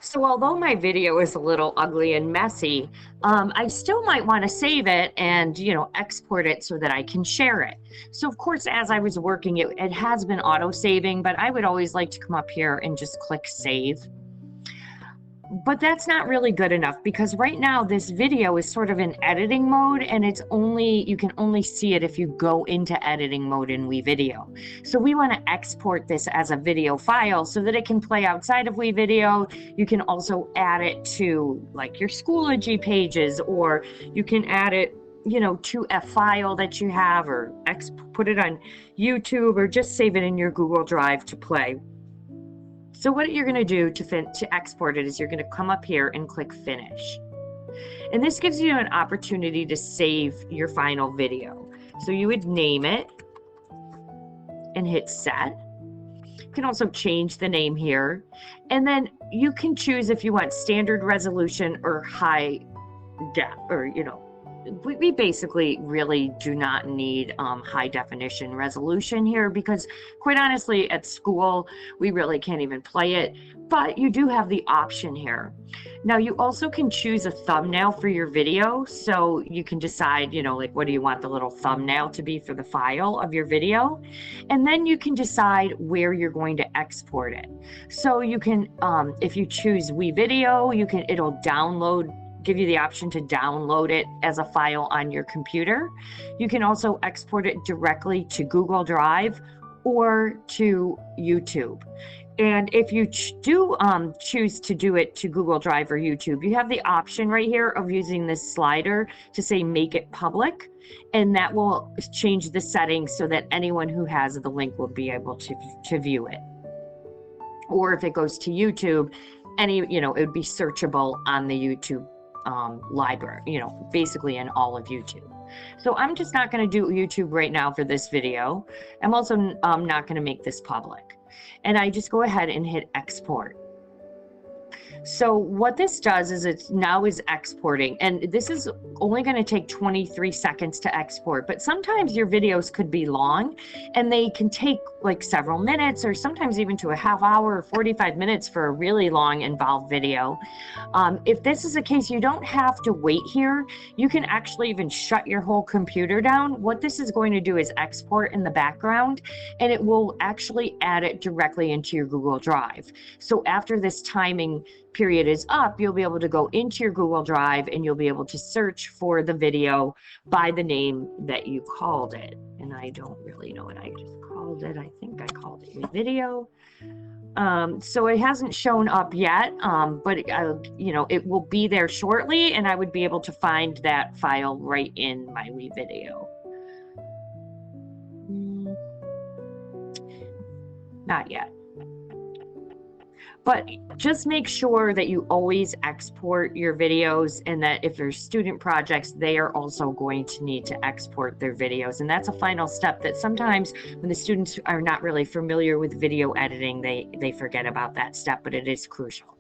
So although my video is a little ugly and messy, I still might want to save it and, export it so that I can share it. So of course, as I was working, it has been auto saving, but I would always like to come up here and just click save. But that's not really good enough because right now this video is sort of in editing mode, and you can only see it if you go into editing mode in WeVideo. So we want to export this as a video file so that it can play outside of WeVideo. You can also add it to like your Schoology pages, or you can add it to a file that you have, or put it on YouTube, or just save it in your Google Drive to play. So what you're going to do to export it is you're going to come up here and click Finish. And this gives you an opportunity to save your final video. So you would name it and hit Set. You can also change the name here. And then you can choose if you want standard resolution or high def, or we basically really do not need high definition resolution here, because quite honestly at school we really can't even play it, but you do have the option here. Now you also can choose a thumbnail for your video, so you can decide like what do you want the little thumbnail to be for the file of your video, and then you can decide where you're going to export it. So you can if you choose WeVideo, it'll give you the option to download it as a file on your computer. You can also export it directly to Google Drive or to YouTube. And if you do choose to do it to Google Drive or YouTube, you have the option right here of using this slider to say make it public, and that will change the settings so that anyone who has the link will be able to view it. Or if it goes to YouTube, it would be searchable on the YouTube library, basically in all of YouTube. So I'm just not going to do YouTube right now for this video. I'm also not going to make this public. And I just go ahead and hit export. So what this does is it now is exporting, and this is only going to take 23 seconds to export, but sometimes your videos could be long and they can take like several minutes, or sometimes even to a half hour or 45 minutes for a really long involved video. If this is the case, you don't have to wait here. You can actually even shut your whole computer down. What this is going to do is export in the background, and it will actually add it directly into your Google Drive. So after this timing period is up, you'll be able to go into your Google Drive and you'll be able to search for the video by the name that you called it. And I don't really know what I just called it. I think I called it Video. So it hasn't shown up yet, but it will be there shortly, and I would be able to find that file right in my WeVideo. Not yet. But just make sure that you always export your videos, and that if there's student projects, they are also going to need to export their videos. And that's a final step that sometimes when the students are not really familiar with video editing, they forget about that step, but it is crucial.